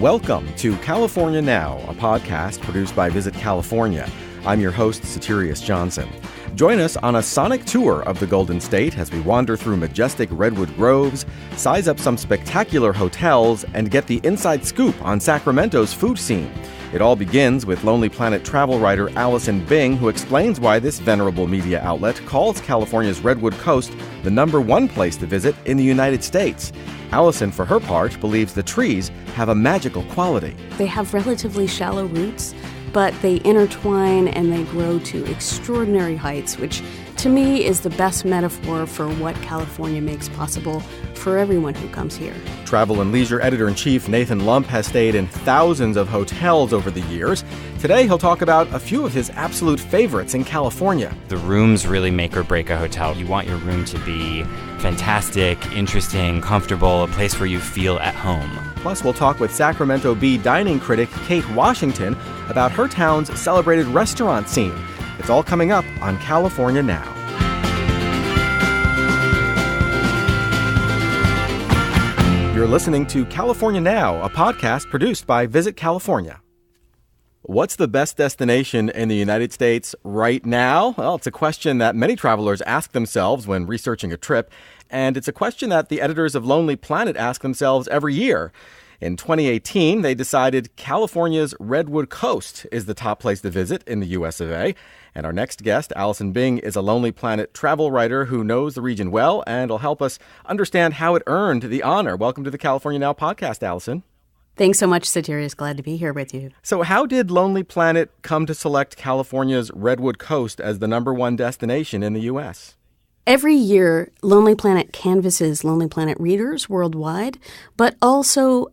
Welcome to California Now, a podcast produced by Visit California. I'm your host, Satirius Johnson. Join us on a sonic tour of the Golden State as we wander through majestic redwood groves, size up some spectacular hotels, and get the inside scoop on Sacramento's food scene. It all begins with Lonely Planet travel writer Alison Bing, who explains why this venerable media outlet calls California's Redwood Coast the #1 place to visit in the United States. Alison, for her part, believes the trees have a magical quality. They have relatively shallow roots, but they intertwine and they grow to extraordinary heights, which to me is the best metaphor for what California makes possible for everyone who comes here. Travel and Leisure Editor-in-Chief Nathan Lump has stayed in thousands of hotels over the years. Today, he'll talk about a few of his absolute favorites in California. The rooms really make or break a hotel. You want your room to be fantastic, interesting, comfortable, a place where you feel at home. Plus, we'll talk with Sacramento Bee dining critic Kate Washington about her town's celebrated restaurant scene. It's all coming up on California Now. You're listening to California Now, a podcast produced by Visit California. What's the best destination in the United States right now? Well, it's a question that many travelers ask themselves when researching a trip, and it's a question that the editors of Lonely Planet ask themselves every year. In 2018, they decided California's Redwood Coast is the top place to visit in the US of A. And our next guest, Alison Bing, is a Lonely Planet travel writer who knows the region well and will help us understand how it earned the honor. Welcome to the California Now podcast, Alison. Thanks so much, Satirius. Glad to be here with you. So how did Lonely Planet come to select California's Redwood Coast as the #1 destination in the U.S.? Every year, Lonely Planet canvasses Lonely Planet readers worldwide, but also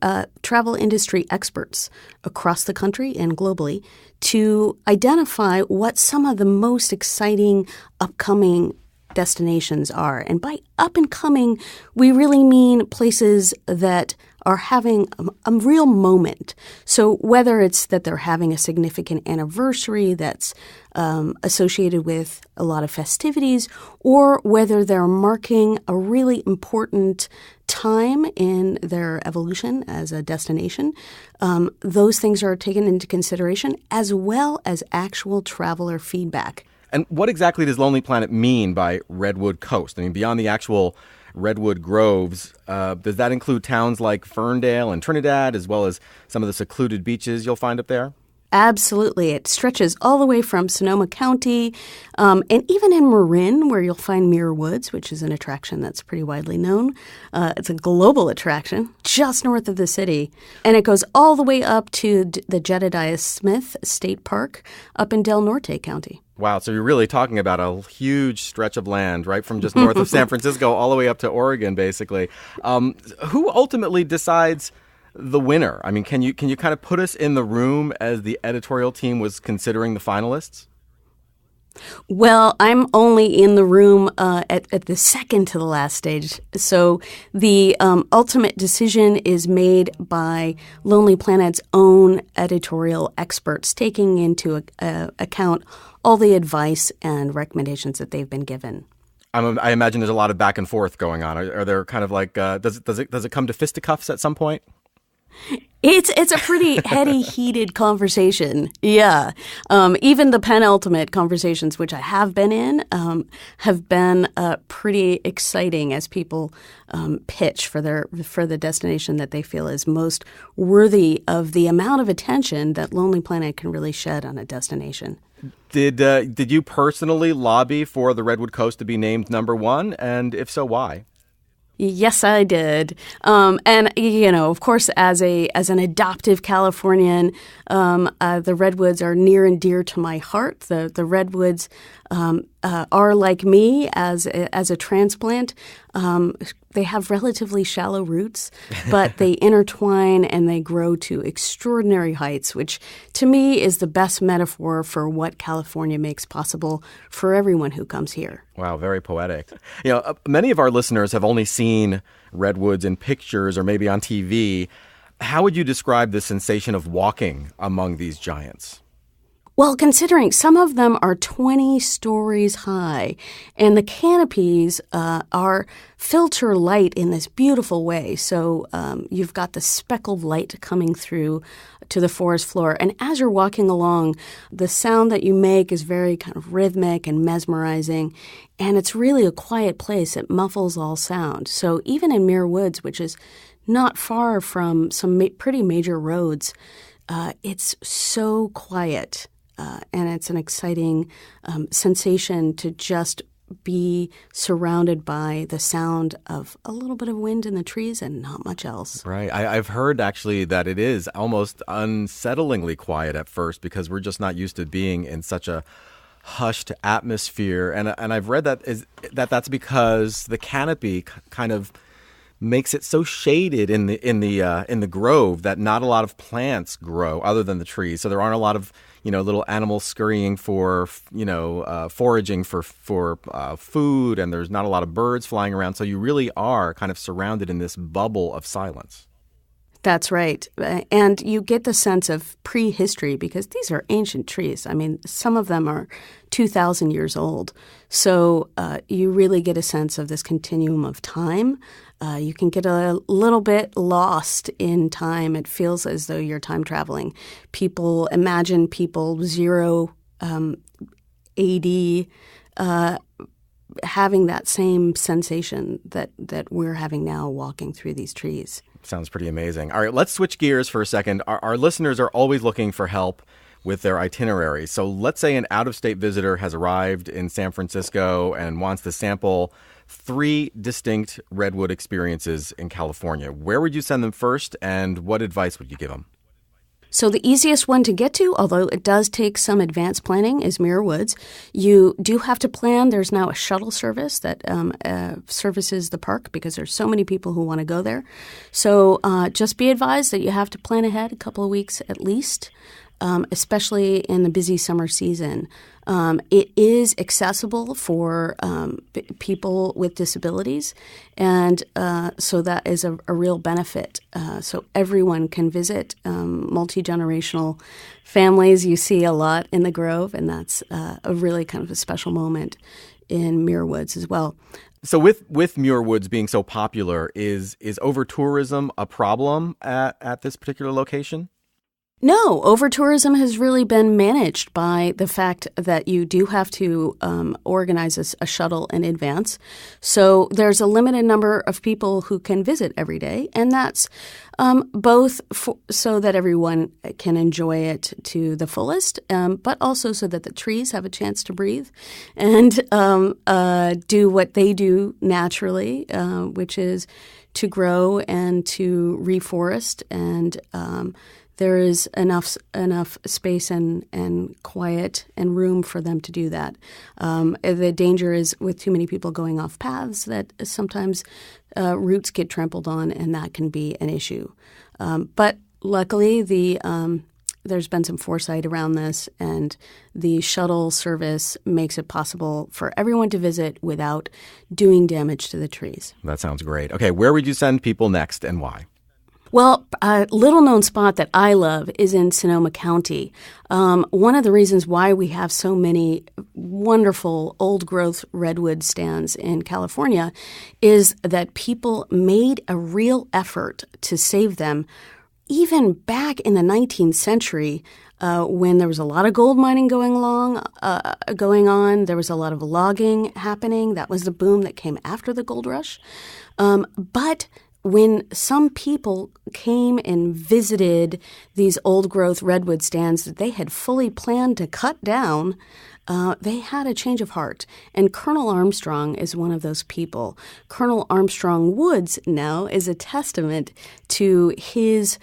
travel industry experts across the country and globally to identify what some of the most exciting upcoming destinations are. And by up and coming, we really mean places that are having a real moment. So whether it's that they're having a significant anniversary that's associated with a lot of festivities, or whether they're marking a really important time in their evolution as a destination, those things are taken into consideration, as well as actual traveler feedback. And what exactly does Lonely Planet mean by Redwood Coast? I mean, beyond the actual redwood groves, does that include towns like Ferndale and Trinidad, as well as some of the secluded beaches you'll find up there? Absolutely. It stretches all the way from Sonoma County and even in Marin, where you'll find Muir Woods, which is an attraction that's pretty widely known. It's a global attraction just north of the city. And it goes all the way up to the Jedediah Smith State Park up in Del Norte County. Wow, so you're really talking about a huge stretch of land, right, from just north of San Francisco all the way up to Oregon, basically. Who ultimately decides the winner? I mean, can you kind of put us in the room as the editorial team was considering the finalists? Well, I'm only in the room at the second to the last stage. So the ultimate decision is made by Lonely Planet's own editorial experts, taking into account all the advice and recommendations that they've been given. I imagine there's a lot of back and forth going on. Are there kind of like, does it come to fisticuffs at some point? It's a pretty heady, heated conversation. Yeah. Even the penultimate conversations, which I have been in, have been pretty exciting as people pitch for the destination that they feel is most worthy of the amount of attention that Lonely Planet can really shed on a destination. Did you personally lobby for the Redwood Coast to be named #1? And if so, why? Yes, I did. And, of course, as an adoptive Californian, the Redwoods are near and dear to my heart. The Redwoods are like me as a transplant. They have relatively shallow roots, but they intertwine and they grow to extraordinary heights, which to me is the best metaphor for what California makes possible for everyone who comes here. Wow, very poetic. Many of our listeners have only seen redwoods in pictures or maybe on TV. How would you describe the sensation of walking among these giants? Well, considering some of them are 20 stories high, and the canopies are filter light in this beautiful way. So you've got the speckled light coming through to the forest floor. And as you're walking along, the sound that you make is very kind of rhythmic and mesmerizing. And it's really a quiet place. It muffles all sound. So even in Muir Woods, which is not far from some pretty major roads, it's so quiet. And it's an exciting sensation to just be surrounded by the sound of a little bit of wind in the trees and not much else. Right. I've heard actually that it is almost unsettlingly quiet at first because we're just not used to being in such a hushed atmosphere. And I've read that's because the canopy kind of makes it so shaded in the grove that not a lot of plants grow other than the trees. So there aren't a lot of little animals scurrying for foraging for food, and there's not a lot of birds flying around. So you really are kind of surrounded in this bubble of silence. That's right. And you get the sense of prehistory because these are ancient trees. I mean, some of them are 2,000 years old. So you really get a sense of this continuum of time. You can get a little bit lost in time. It feels as though you're time traveling. Imagine people 0 AD having that same sensation that we're having now walking through these trees. Sounds pretty amazing. All right, let's switch gears for a second. Our listeners are always looking for help with their itinerary. So let's say an out-of-state visitor has arrived in San Francisco and wants to sample 3 distinct Redwood experiences in California. Where would you send them first, and what advice would you give them? So the easiest one to get to, although it does take some advanced planning, is Muir Woods. You do have to plan. There's now a shuttle service that services the park because there's so many people who want to go there. So just be advised that you have to plan ahead a couple of weeks at least, especially in the busy summer season. It is accessible for people with disabilities, and so that is a real benefit. So everyone can visit. Multi-generational families you see a lot in the Grove, and that's a really kind of a special moment in Muir Woods as well. So with Muir Woods being so popular, is over-tourism a problem at this particular location? No, over-tourism has really been managed by the fact that you do have to organize a shuttle in advance. So there's a limited number of people who can visit every day, and that's both so that everyone can enjoy it to the fullest, but also so that the trees have a chance to breathe and do what they do naturally, which is to grow and to reforest, and there is enough space and quiet and room for them to do that. The danger is with too many people going off paths that sometimes roots get trampled on, and that can be an issue. But luckily, there's been some foresight around this, and the shuttle service makes it possible for everyone to visit without doing damage to the trees. That sounds great. Okay, where would you send people next and why? Well, a little-known spot that I love is in Sonoma County. One of the reasons why we have so many wonderful old-growth redwood stands in California is that people made a real effort to save them even back in the 19th century when there was a lot of gold mining going on. There was a lot of logging happening. That was the boom that came after the gold rush. But when some people came and visited these old-growth redwood stands that they had fully planned to cut down, they had a change of heart. And Colonel Armstrong is one of those people. Colonel Armstrong Woods now is a testament to his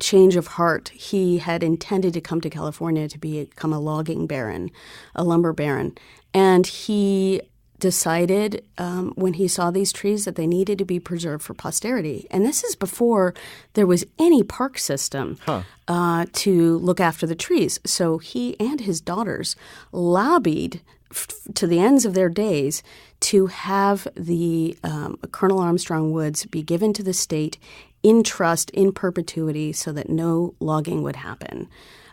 change of heart. He had intended to come to California to become a logging baron, a lumber baron. And he decided when he saw these trees that they needed to be preserved for posterity. And this is before there was any park system to look after the trees. So he and his daughters lobbied to the ends of their days to have the Colonel Armstrong Woods be given to the state in trust, in perpetuity, so that no logging would happen.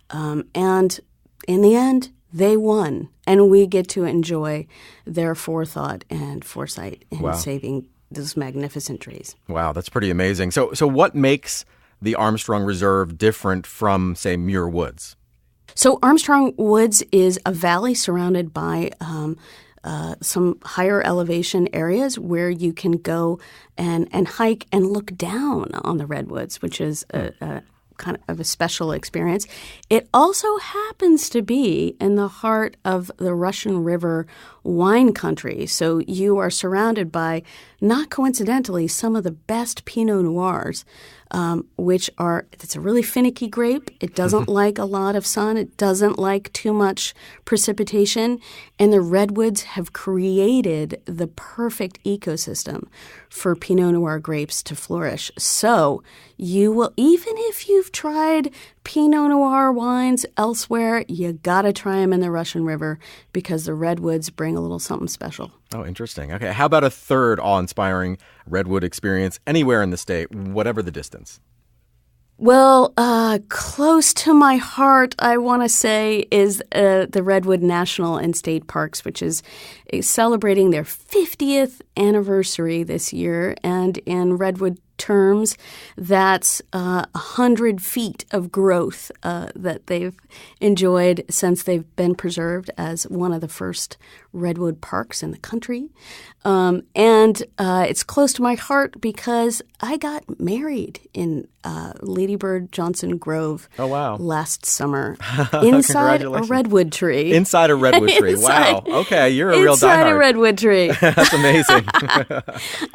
And in the end, they won, and we get to enjoy their forethought and foresight in saving those magnificent trees. Wow, that's pretty amazing. So what makes the Armstrong Reserve different from, say, Muir Woods? So Armstrong Woods is a valley surrounded by some higher elevation areas where you can go and hike and look down on the redwoods, which is a kind of a special experience. It also happens to be in the heart of the Russian River wine country. So you are surrounded by, not coincidentally, some of the best Pinot Noirs, it's a really finicky grape. It doesn't like a lot of sun. It doesn't like too much precipitation. And the redwoods have created the perfect ecosystem for Pinot Noir grapes to flourish. So you will, even if you've tried Pinot Noir wines elsewhere, you got to try them in the Russian River because the redwoods bring a little something special. Oh, interesting. Okay, how about a third awe-inspiring redwood experience anywhere in the state, whatever the distance? Well, close to my heart, I want to say, is the Redwood National and State Parks, which is celebrating their 50th anniversary this year. And in redwood terms, that's 100 feet of growth that they've enjoyed since they've been preserved as one of the first redwood parks in the country. And it's close to my heart because I got married in Lady Bird Johnson Grove last summer inside a redwood tree. Inside a redwood tree. Wow. Okay, you're a real diehard. Inside a redwood tree. That's amazing.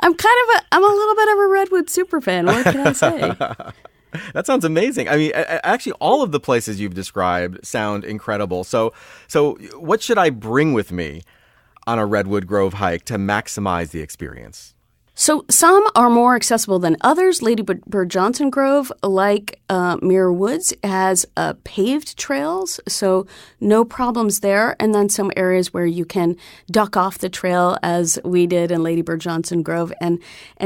I'm a little bit of a redwood superfan. What can I say? That sounds amazing. I mean, actually, all of the places you've described sound incredible. So what should I bring with me on a Redwood Grove hike to maximize the experience? So some are more accessible than others. Lady Bird Johnson Grove, like Muir Woods, has paved trails, so no problems there. And then some areas where you can duck off the trail, as we did in Lady Bird Johnson Grove, and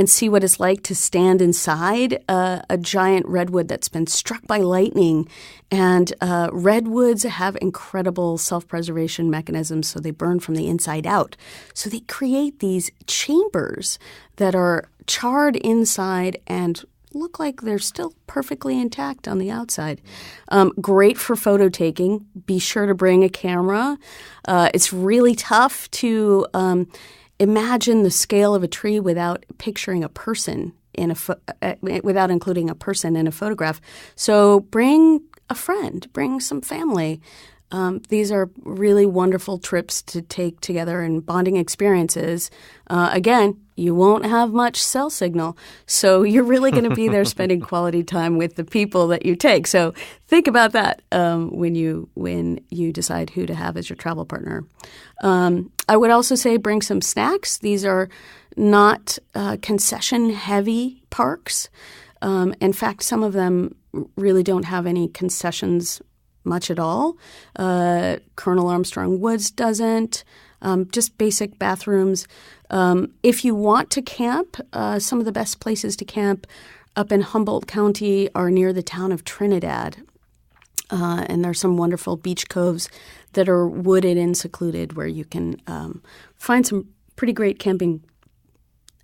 see what it's like to stand inside a giant redwood that's been struck by lightning. And redwoods have incredible self-preservation mechanisms, so they burn from the inside out. So they create these chambers that are charred inside and look like they're still perfectly intact on the outside. Great for photo taking. Be sure to bring a camera. It's really tough to imagine the scale of a tree without picturing a person without including a person in a photograph. So bring a friend, bring some family. These are really wonderful trips to take together and bonding experiences. Again, you won't have much cell signal, so you're really going to be there spending quality time with the people that you take. So think about that when you decide who to have as your travel partner. I would also say bring some snacks. These are not concession-heavy parks. In fact, some of them really don't have any concessions much at all. Colonel Armstrong Woods doesn't. Just basic bathrooms. If you want to camp, some of the best places to camp up in Humboldt County are near the town of Trinidad. And there's some wonderful beach coves that are wooded and secluded where you can find some pretty great camping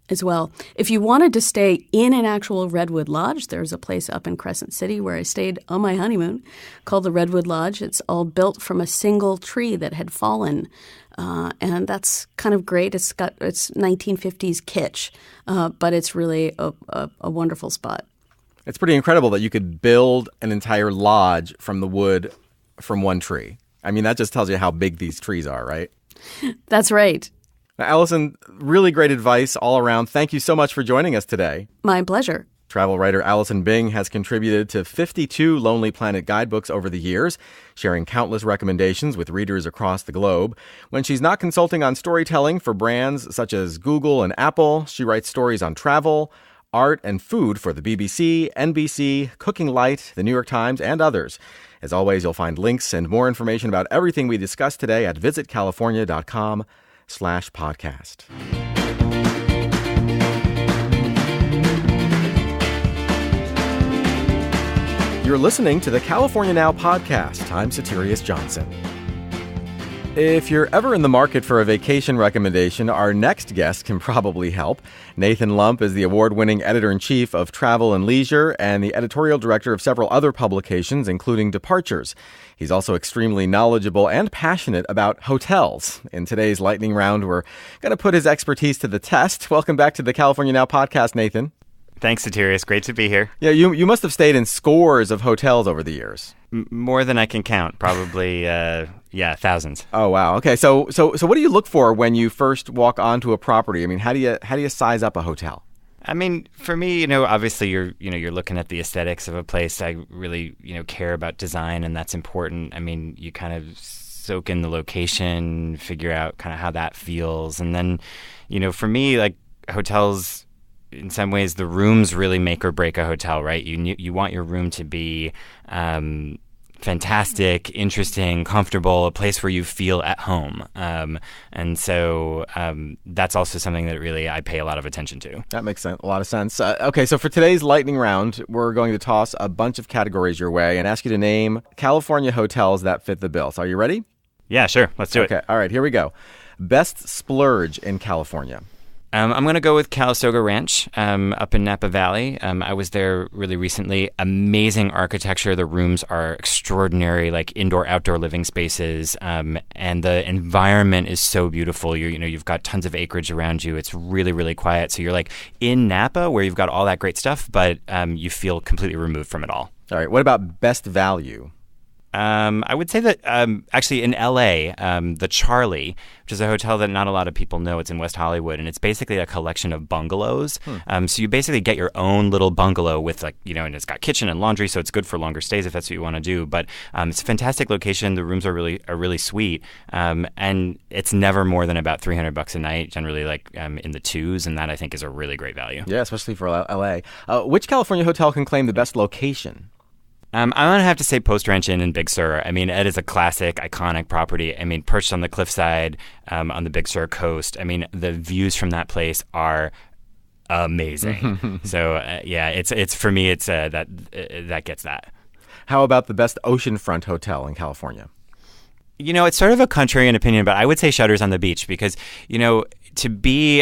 as well. If you wanted to stay in an actual Redwood Lodge, there's a place up in Crescent City where I stayed on my honeymoon called the Redwood Lodge. It's all built from a single tree that had fallen, and that's kind of great. It's 1950s kitsch, but it's really a wonderful spot. It's pretty incredible that you could build an entire lodge from the wood from one tree. I mean, that just tells you how big these trees are, right? That's right. Now, Alison, really great advice all around. Thank you so much for joining us today. My pleasure. Travel writer Alison Bing has contributed to 52 Lonely Planet guidebooks over the years, sharing countless recommendations with readers across the globe. When she's not consulting on storytelling for brands such as Google and Apple, she writes stories on travel, art, and food for the BBC, NBC, Cooking Light, the New York Times, and others. As always, you'll find links and more information about everything we discussed today at visitcalifornia.com/podcast. You're listening to the California Now podcast. I'm Satirius Johnson. If you're ever in the market for a vacation recommendation, our next guest can probably help. Nathan Lump is the award-winning editor-in-chief of Travel and Leisure and the editorial director of several other publications, including Departures. He's also extremely knowledgeable and passionate about hotels. In today's lightning round, we're going to put his expertise to the test. Welcome back to the California Now podcast, Nathan. Thanks, Satirius. Great to be here. Yeah, you must have stayed in scores of hotels over the years. More than I can count. Probably, thousands. Oh, wow. Okay, so what do you look for when you first walk onto a property? I mean, how do you size up a hotel? I mean, for me, obviously you're looking at the aesthetics of a place. I really, care about design, and that's important. I mean, you kind of soak in the location, figure out kind of how that feels. And then, for me, like hotels, in some ways, the rooms really make or break a hotel, right? You want your room to be fantastic, interesting, comfortable, a place where you feel at home. And so that's also something that really I pay a lot of attention to. That makes a lot of sense. Okay, so for today's lightning round, we're going to toss a bunch of categories your way and ask you to name California hotels that fit the bill. So are you ready? Yeah, sure. Let's do it. Okay, all right, here we go. Best splurge in California. I'm going to go with Calistoga Ranch up in Napa Valley. I was there really recently. Amazing architecture. The rooms are extraordinary, like indoor-outdoor living spaces, and the environment is so beautiful. You've got tons of acreage around you. It's really, really quiet. So you're like in Napa where you've got all that great stuff, but you feel completely removed from it all. All right. What about best value? I would say that actually in LA, the Charlie, which is a hotel that not a lot of people know, it's in West Hollywood, and it's basically a collection of bungalows. So you basically get your own little bungalow with and it's got kitchen and laundry, so it's good for longer stays if that's what you want to do. But it's a fantastic location. The rooms are really sweet, and it's never more than about $300 a night, generally in the twos, and that I think is a really great value. Yeah, especially for LA. Which California hotel can claim the best location? I'm going to have to say Post Ranch Inn in Big Sur. I mean, it is a classic, iconic property. I mean, perched on the cliffside on the Big Sur coast. I mean, the views from that place are amazing. So, it's for me, it's that gets that. How about the best oceanfront hotel in California? It's sort of a contrarian opinion, but I would say Shutters on the Beach because,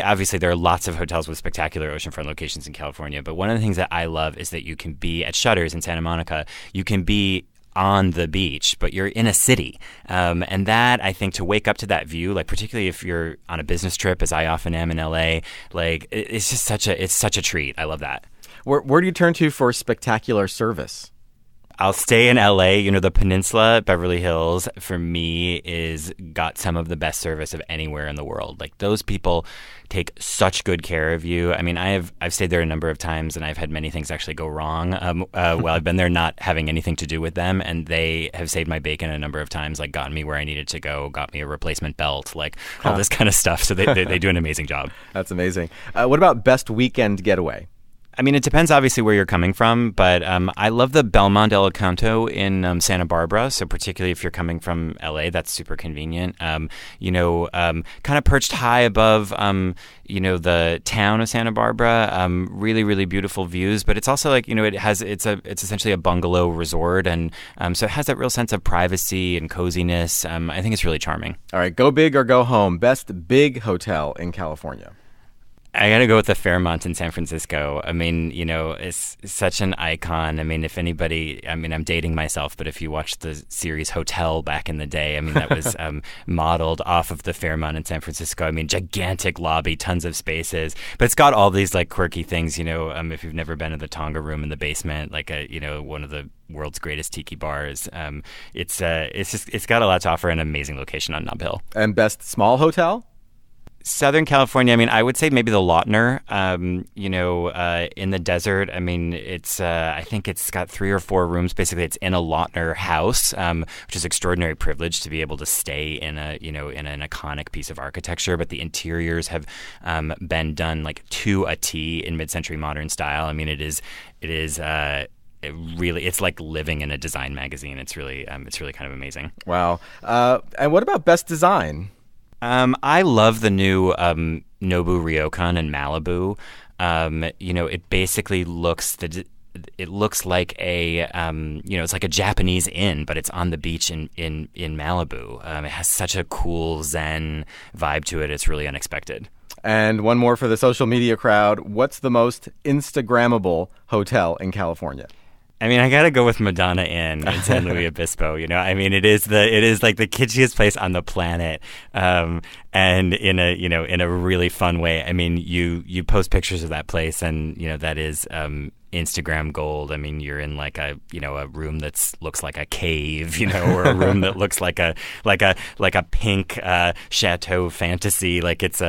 obviously there are lots of hotels with spectacular oceanfront locations in California, but one of the things that I love is that you can be at Shutters in Santa Monica, you can be on the beach, but you're in a city. And that, I think, to wake up to that view, particularly if you're on a business trip, as I often am in LA, it's just such a treat. I love that. Where do you turn to for spectacular service? I'll stay in LA. The Peninsula, Beverly Hills, for me, is got some of the best service of anywhere in the world. Those people take such good care of you. I mean, I've stayed there a number of times, and I've had many things actually go wrong while I've been there, not having anything to do with them. And they have saved my bacon a number of times, gotten me where I needed to go, got me a replacement belt, all this kind of stuff. So they do an amazing job. That's amazing. What about best weekend getaway? I mean, it depends obviously where you're coming from, but I love the Belmont El Encanto in Santa Barbara. So particularly if you're coming from LA, that's super convenient. Kind of perched high above, the town of Santa Barbara. Really, really beautiful views, but it's also it's essentially a bungalow resort, and so it has that real sense of privacy and coziness. I think it's really charming. All right, go big or go home. Best big hotel in California. I got to go with the Fairmont in San Francisco. I mean, it's such an icon. I mean, if anybody, I'm dating myself, but if you watched the series Hotel back in the day, I mean, that was modeled off of the Fairmont in San Francisco. I mean, gigantic lobby, tons of spaces, but it's got all these quirky things, if you've never been to the Tonga Room in the basement, one of the world's greatest tiki bars. It's got a lot to offer, an amazing location on Nob Hill. And best small hotel? Southern California, I mean, I would say maybe the Lautner, in the desert. I mean, it's, I think it's got 3 or 4 rooms. Basically, it's in a Lautner house, which is extraordinary privilege to be able to stay in in an iconic piece of architecture. But the interiors have been done to a T in mid-century modern style. I mean, it's like living in a design magazine. It's really kind of amazing. Wow. And what about best design? I love the new Nobu Ryokan in Malibu. It basically looks it looks like it's like a Japanese inn, but it's on the beach in Malibu. It has such a cool Zen vibe to it. It's really unexpected. And one more for the social media crowd. What's the most Instagrammable hotel in California? I mean, I gotta go with Madonna Inn in San Luis Obispo. I mean, it is like the kitschiest place on the planet, and in a really fun way. I mean, you post pictures of that place, and that is Instagram gold. I mean, you're in like a room that looks like a cave, or a room that looks like a pink chateau fantasy. Like it's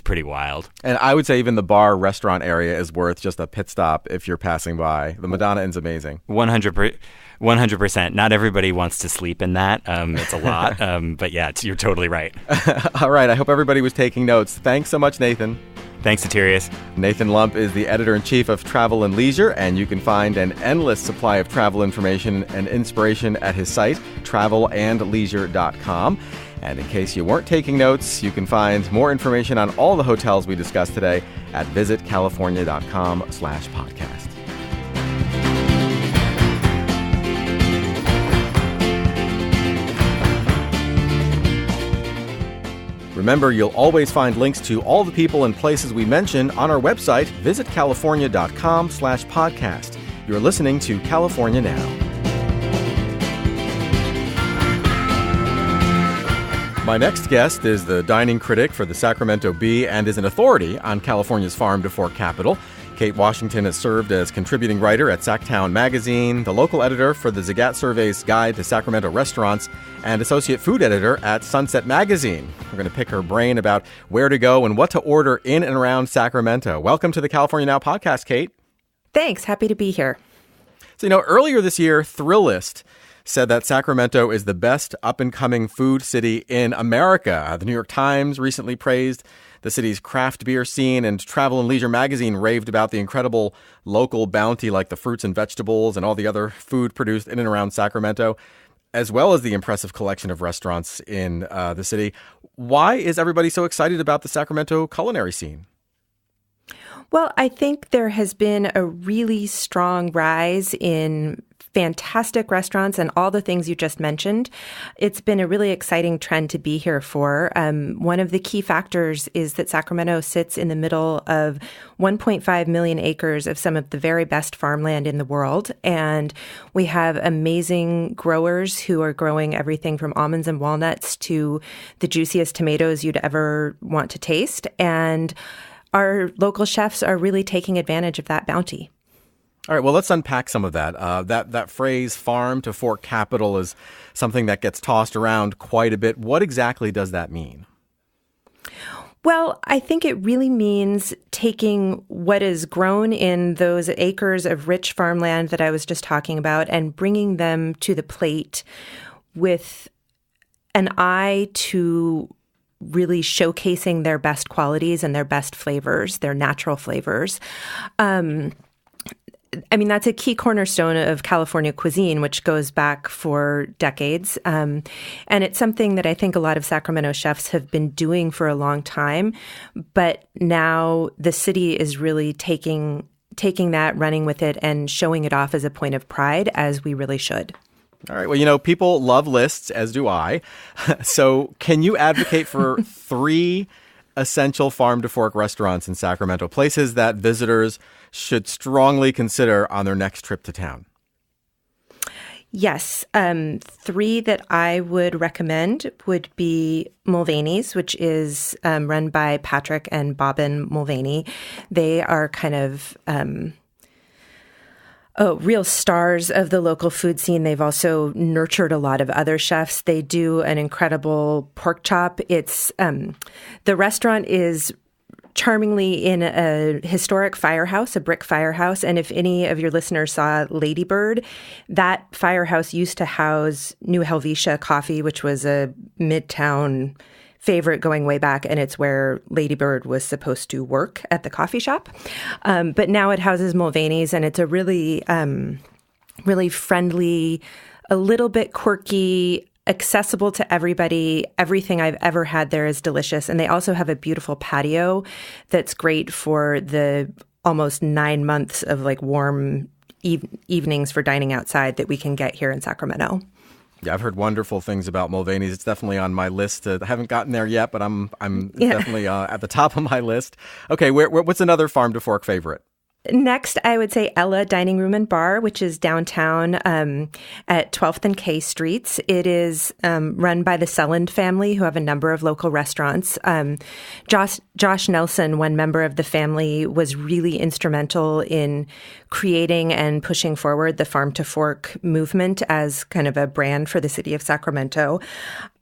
pretty wild. And I would say even the bar restaurant area is worth just a pit stop if you're passing by. The Madonna Inn's amazing. 100%. Not everybody wants to sleep in that. It's a lot. But yeah, you're totally right. All right. I hope everybody was taking notes. Thanks so much, Nathan. Thanks, Satirius. Nathan Lump is the editor-in-chief of Travel and Leisure, and you can find an endless supply of travel information and inspiration at his site, travelandleisure.com. And in case you weren't taking notes, you can find more information on all the hotels we discussed today at visitcalifornia.com/podcast. Remember, you'll always find links to all the people and places we mentioned on our website, visitcalifornia.com/podcast. You're listening to California Now. My next guest is the dining critic for the Sacramento Bee and is an authority on California's farm-to-fork capital. Kate Washington has served as contributing writer at Sacktown Magazine, the local editor for the Zagat Survey's Guide to Sacramento Restaurants, and associate food editor at Sunset Magazine. We're going to pick her brain about where to go and what to order in and around Sacramento. Welcome to the California Now podcast, Kate. Thanks. Happy to be here. So, earlier this year, Thrillist said that Sacramento is the best up-and-coming food city in America. The New York Times recently praised the city's craft beer scene, and Travel and Leisure magazine raved about the incredible local bounty like the fruits and vegetables and all the other food produced in and around Sacramento, as well as the impressive collection of restaurants in the city. Why is everybody so excited about the Sacramento culinary scene? Well, I think there has been a really strong rise in fantastic restaurants and all the things you just mentioned. It's been a really exciting trend to be here for. One of the key factors is that Sacramento sits in the middle of 1.5 million acres of some of the very best farmland in the world. And we have amazing growers who are growing everything from almonds and walnuts to the juiciest tomatoes you'd ever want to taste. And our local chefs are really taking advantage of that bounty. All right, well, let's unpack some of that. That phrase, farm to fork capital, is something that gets tossed around quite a bit. What exactly does that mean? Well, I think it really means taking what is grown in those acres of rich farmland that I was just talking about and bringing them to the plate with an eye to really showcasing their best qualities and their best flavors, their natural flavors. That's a key cornerstone of California cuisine, which goes back for decades. And it's something that I think a lot of Sacramento chefs have been doing for a long time. But now the city is really taking that, running with it, and showing it off as a point of pride, as we really should. All right. Well, people love lists, as do I. So can you advocate for 3 essential farm-to-fork restaurants in Sacramento, places that visitors should strongly consider on their next trip to town? Yes. 3 that I would recommend would be Mulvaney's, which is run by Patrick and Bobbin Mulvaney. They are kind of real stars of the local food scene. They've also nurtured a lot of other chefs. They do an incredible pork chop. It's the restaurant is charmingly in a historic firehouse, a brick firehouse. And if any of your listeners saw Lady Bird, that firehouse used to house New Helvetia Coffee, which was a Midtown favorite going way back, and it's where Lady Bird was supposed to work at the coffee shop. But now it houses Mulvaney's, and it's a really, really friendly, a little bit quirky, accessible to everybody. Everything I've ever had there is delicious. And they also have a beautiful patio that's great for the almost 9 months of like warm evenings for dining outside that we can get here in Sacramento. Yeah, I've heard wonderful things about Mulvaney's. It's definitely on my list. I haven't gotten there yet, but I'm definitely at the top of my list. Okay, what's another Farm to Fork favorite? Next, I would say Ella Dining Room and Bar, which is downtown at 12th and K Streets. It is run by the Selland family, who have a number of local restaurants. Josh Nelson, one member of the family, was really instrumental in creating and pushing forward the Farm to Fork movement as kind of a brand for the city of Sacramento.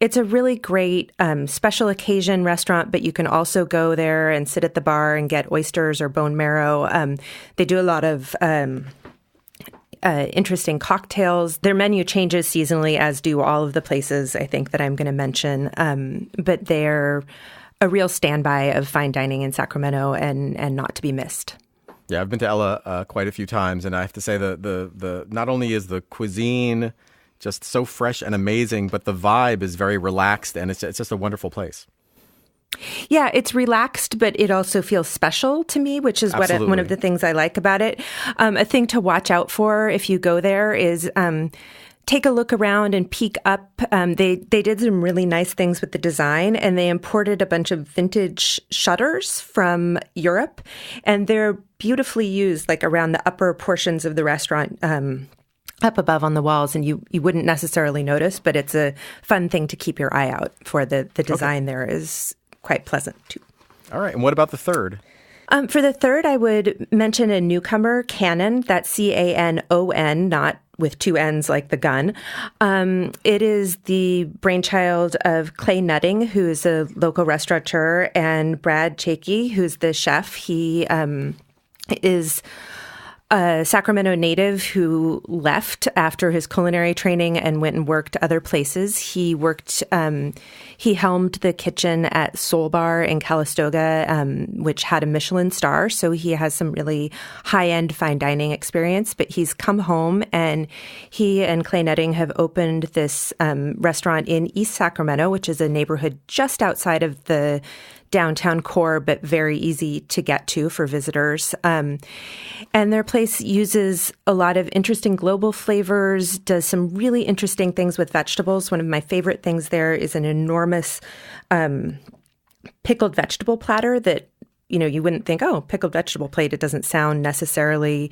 It's a really great special occasion restaurant, but you can also go there and sit at the bar and get oysters or bone marrow. They do a lot of interesting cocktails. Their menu changes seasonally, as do all of the places, I think, that I'm going to mention. But they're a real standby of fine dining in Sacramento and not to be missed. Yeah, I've been to Ella quite a few times, and I have to say the not only is the cuisine just so fresh and amazing, but the vibe is very relaxed, and it's just a wonderful place. Yeah, it's relaxed, but it also feels special to me, which is one of the things I like about it. A thing to watch out for if you go there is take a look around and peek up. They did some really nice things with the design, and they imported a bunch of vintage shutters from Europe, and they're beautifully used like around the upper portions of the restaurant, up above on the walls, and you wouldn't necessarily notice, but it's a fun thing to keep your eye out for. The design there is quite pleasant too. All right, and what about the third? For the third, I would mention a newcomer, Canon. That's Canon, not with two N's like the gun. It is the brainchild of Clay Nutting, who is a local restaurateur, and Brad Chakey, who's the chef. He is a Sacramento native who left after his culinary training and went and worked other places. He helmed the kitchen at Soul Bar in Calistoga, which had a Michelin star. So he has some really high-end fine dining experience, but he's come home, and he and Clay Nutting have opened this restaurant in East Sacramento, which is a neighborhood just outside of the downtown core, but very easy to get to for visitors. And their place uses a lot of interesting global flavors, does some really interesting things with vegetables. One of my favorite things there is an enormous pickled vegetable platter that, you wouldn't think, oh, pickled vegetable plate. It doesn't sound necessarily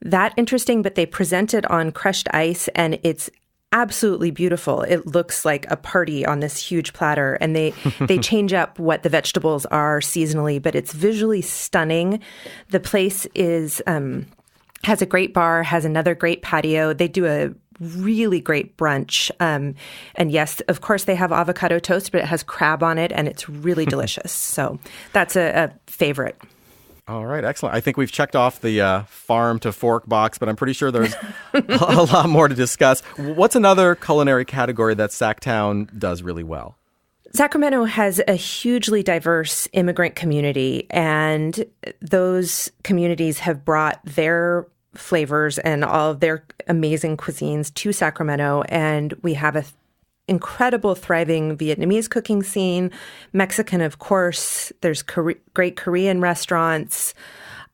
that interesting, but they present it on crushed ice, and it's absolutely beautiful. It looks like a party on this huge platter, and they change up what the vegetables are seasonally, but it's visually stunning. The place is has a great bar, has another great patio. They do a really great brunch. And yes, of course, they have avocado toast, but it has crab on it, and it's really delicious. So that's a favorite. All right, excellent. I think we've checked off the farm to fork box, but I'm pretty sure there's a lot more to discuss. What's another culinary category that Sacktown does really well? Sacramento has a hugely diverse immigrant community, and those communities have brought their flavors and all of their amazing cuisines to Sacramento, and we have an incredible, thriving Vietnamese cooking scene, Mexican, of course. There's great Korean restaurants,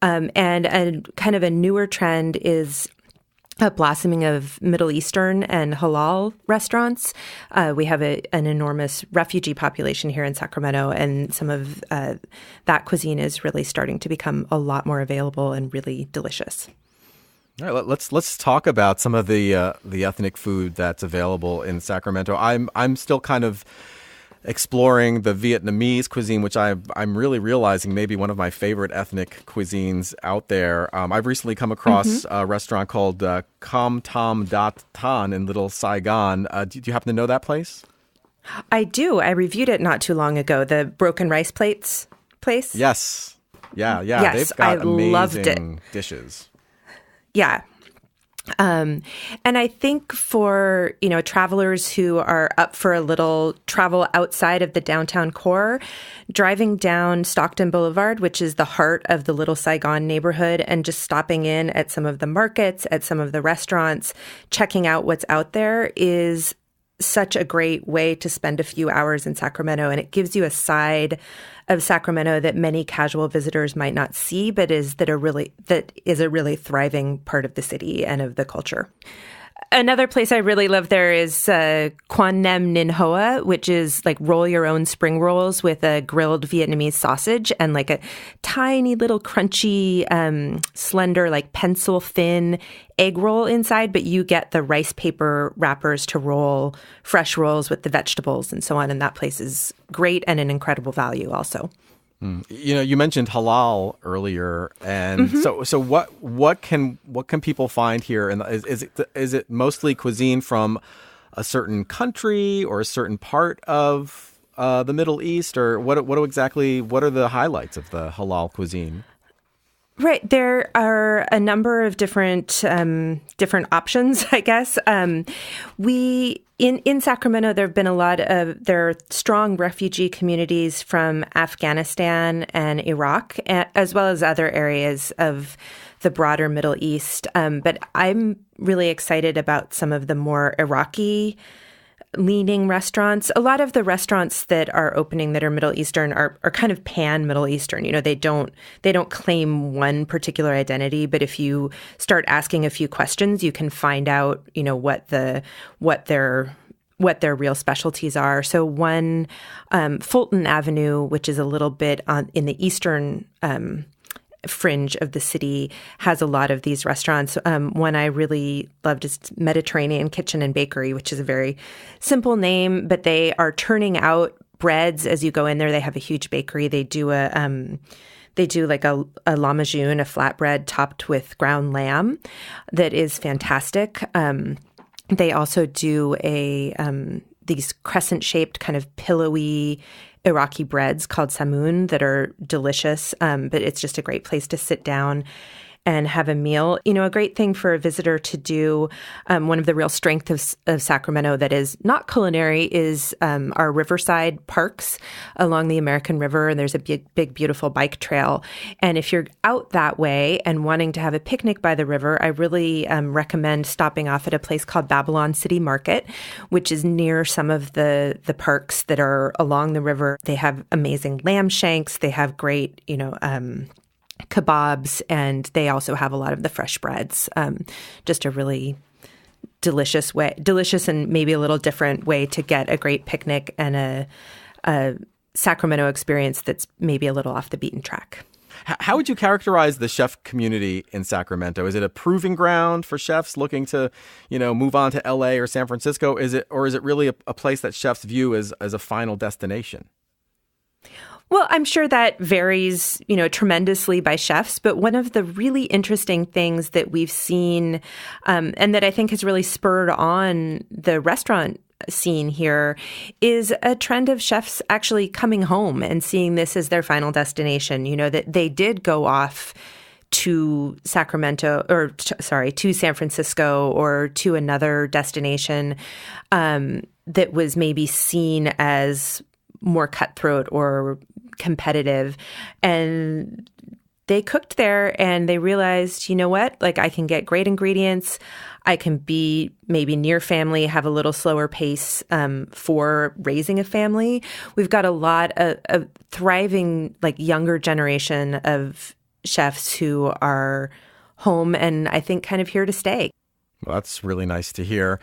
and kind of a newer trend is a blossoming of Middle Eastern and halal restaurants. We have an enormous refugee population here in Sacramento, and some of that cuisine is really starting to become a lot more available and really delicious. All right, let's talk about some of the ethnic food that's available in Sacramento. I'm still kind of exploring the Vietnamese cuisine, which I'm really realizing may be one of my favorite ethnic cuisines out there. I've recently come across a restaurant called Com Tom Dat Tan in Little Saigon. Do you happen to know that place? I do. I reviewed it not too long ago. The broken rice plates place. Yes. Yeah. Yes, they've got loved amazing dishes. Yeah. And I think for, travelers who are up for a little travel outside of the downtown core, driving down Stockton Boulevard, which is the heart of the Little Saigon neighborhood, and just stopping in at some of the markets, at some of the restaurants, checking out what's out there is such a great way to spend a few hours in Sacramento, and it gives you a side of Sacramento that many casual visitors might not see, but is a really thriving part of the city and of the culture. Another place I really love there is Quan Nem Ninh Hoa, which is like roll your own spring rolls with a grilled Vietnamese sausage and like a tiny little crunchy, slender, like pencil thin egg roll inside, but you get the rice paper wrappers to roll fresh rolls with the vegetables and so on. And that place is great and an incredible value also. You mentioned halal earlier, and so what can people find here? And is it mostly cuisine from a certain country or a certain part of the Middle East, or what are the highlights of the halal cuisine? Right. There are a number of different options, I guess. In Sacramento, there have been there are strong refugee communities from Afghanistan and Iraq, as well as other areas of the broader Middle East. But I'm really excited about some of the more Iraqi-leaning restaurants. A lot of the restaurants that are opening that are Middle Eastern are kind of pan-Middle Eastern. They don't claim one particular identity, but if you start asking a few questions, you can find out, what their real specialties are. So one, Fulton Avenue, which is a little bit in the eastern fringe of the city, has a lot of these restaurants. One I really loved is Mediterranean Kitchen and Bakery, which is a very simple name, but they are turning out breads as you go in there. They have a huge bakery. They do like a lamajun, a flatbread topped with ground lamb that is fantastic. They also do these crescent-shaped kind of pillowy Iraqi breads called samoon that are delicious, but it's just a great place to sit down and have a meal. A great thing for a visitor to do, one of the real strengths of Sacramento that is not culinary is our Riverside Parks along the American River. And there's a big, beautiful bike trail. And if you're out that way and wanting to have a picnic by the river, I really recommend stopping off at a place called Babylon City Market, which is near some of the parks that are along the river. They have amazing lamb shanks. They have great, kebabs, and they also have a lot of the fresh breads. Just a really delicious and maybe a little different way to get a great picnic and a Sacramento experience that's maybe a little off the beaten track. How would you characterize the chef community in Sacramento? Is it a proving ground for chefs looking to, move on to LA or San Francisco? Is it really a place that chefs view as a final destination? Well, I'm sure that varies, tremendously by chefs. But one of the really interesting things that we've seen and that I think has really spurred on the restaurant scene here is a trend of chefs actually coming home and seeing this as their final destination, that they did go off to to San Francisco or to another destination that was maybe seen as more cutthroat or competitive. And they cooked there and they realized, like I can get great ingredients. I can be maybe near family, have a little slower pace for raising a family. We've got a lot of thriving, like younger generation of chefs who are home and I think kind of here to stay. Well, that's really nice to hear.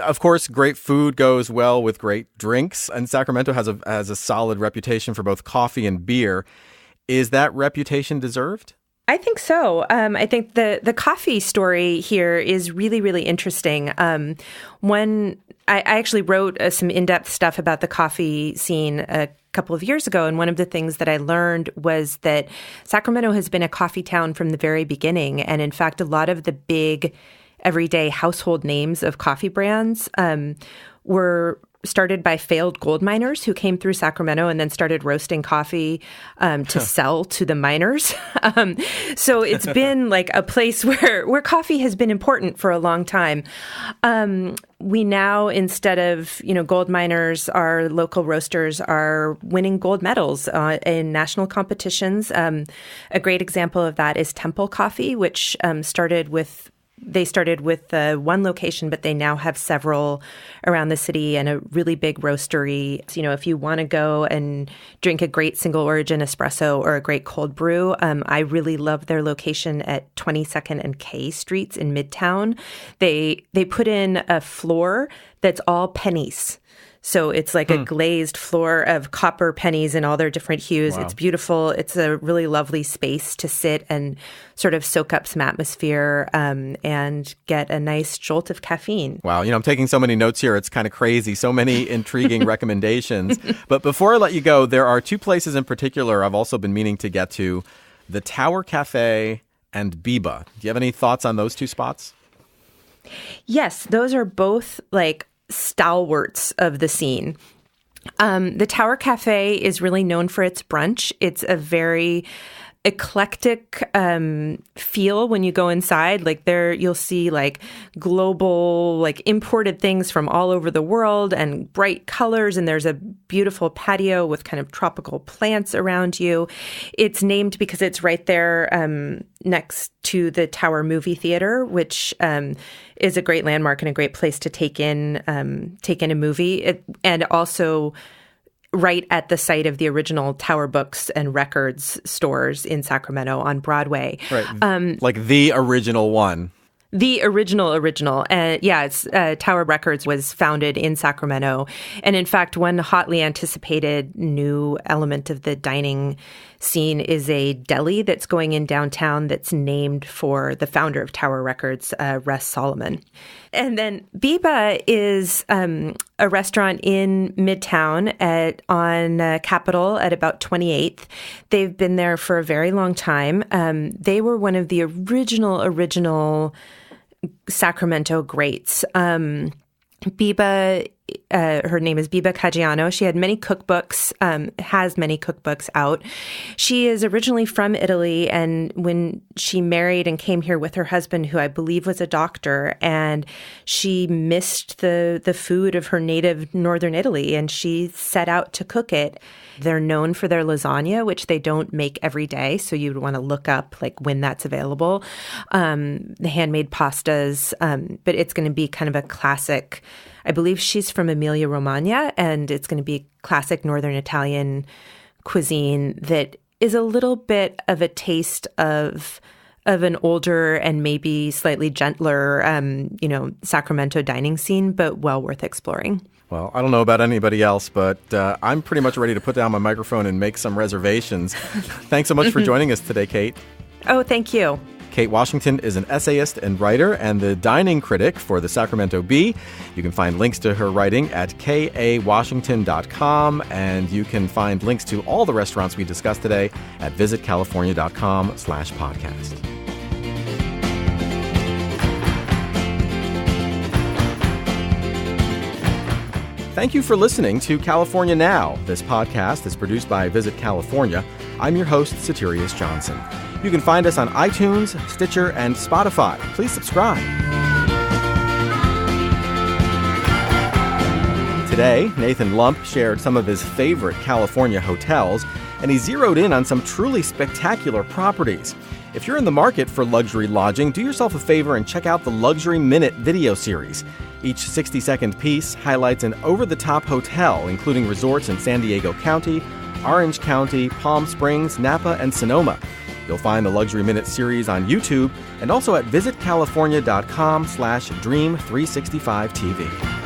Of course, great food goes well with great drinks, and Sacramento has a solid reputation for both coffee and beer. Is that reputation deserved? I think so. I think the coffee story here is really, really interesting. I actually wrote some in-depth stuff about the coffee scene a couple of years ago, and one of the things that I learned was that Sacramento has been a coffee town from the very beginning, and in fact, a lot of the big everyday household names of coffee brands were started by failed gold miners who came through Sacramento and then started roasting coffee to sell to the miners. So it's been like a place where coffee has been important for a long time. We now, instead of, gold miners, our local roasters are winning gold medals in national competitions. A great example of that is Temple Coffee, which started with They started with one location, but they now have several around the city and a really big roastery. So, if you want to go and drink a great single origin espresso or a great cold brew, I really love their location at 22nd and K Streets in Midtown. They put in a floor that's all pennies. So it's like a glazed floor of copper pennies in all their different hues. Wow. It's beautiful. It's a really lovely space to sit and sort of soak up some atmosphere and get a nice jolt of caffeine. Wow. I'm taking so many notes here. It's kind of crazy. So many intriguing recommendations. But before I let you go, there are two places in particular I've also been meaning to get to, the Tower Cafe and Biba. Do you have any thoughts on those two spots? Yes, those are both like stalwarts of the scene. The Tower Cafe is really known for its brunch. It's a very eclectic feel when you go inside. Like there, you'll see like global, like imported things from all over the world and bright colors. And there's a beautiful patio with kind of tropical plants around you. It's named because it's right there next to the Tower Movie Theater, which is a great landmark and a great place to take in a movie. And also right at the site of the original Tower Books and Records stores in Sacramento on Broadway. Right. Like the original one. The original. It's Tower Records was founded in Sacramento. And in fact, one hotly anticipated new element of the dining scene is a deli that's going in downtown that's named for the founder of Tower Records, Russ Solomon. And then Biba is a restaurant in Midtown on Capitol at about 28th. They've been there for a very long time. They were one of the original Sacramento greats. Biba, her name is Biba Caggiano. She had many cookbooks, has many cookbooks out. She is originally from Italy, and when she married and came here with her husband, who I believe was a doctor, and she missed the food of her native northern Italy, and she set out to cook it. They're known for their lasagna, which they don't make every day, so you'd want to look up like when that's available. The handmade pastas, but it's going to be kind of a classic. I believe she's from Emilia-Romagna, and it's going to be classic Northern Italian cuisine that is a little bit of a taste of an older and maybe slightly gentler, Sacramento dining scene, but well worth exploring. Well, I don't know about anybody else, but I'm pretty much ready to put down my microphone and make some reservations. Thanks so much for joining us today, Kate. Oh, thank you. Kate Washington is an essayist and writer and the dining critic for the Sacramento Bee. You can find links to her writing at kawashington.com, and you can find links to all the restaurants we discussed today at visitcalifornia.com/podcast. Thank you for listening to California Now. This podcast is produced by Visit California. I'm your host, Satirius Johnson. You can find us on iTunes, Stitcher, and Spotify. Please subscribe. Today, Nathan Lump shared some of his favorite California hotels, and he zeroed in on some truly spectacular properties. If you're in the market for luxury lodging, do yourself a favor and check out the Luxury Minute video series. Each 60-second piece highlights an over-the-top hotel, including resorts in San Diego County, Orange County, Palm Springs, Napa, and Sonoma. You'll find the Luxury Minute series on YouTube and also at visitcalifornia.com/dream365TV.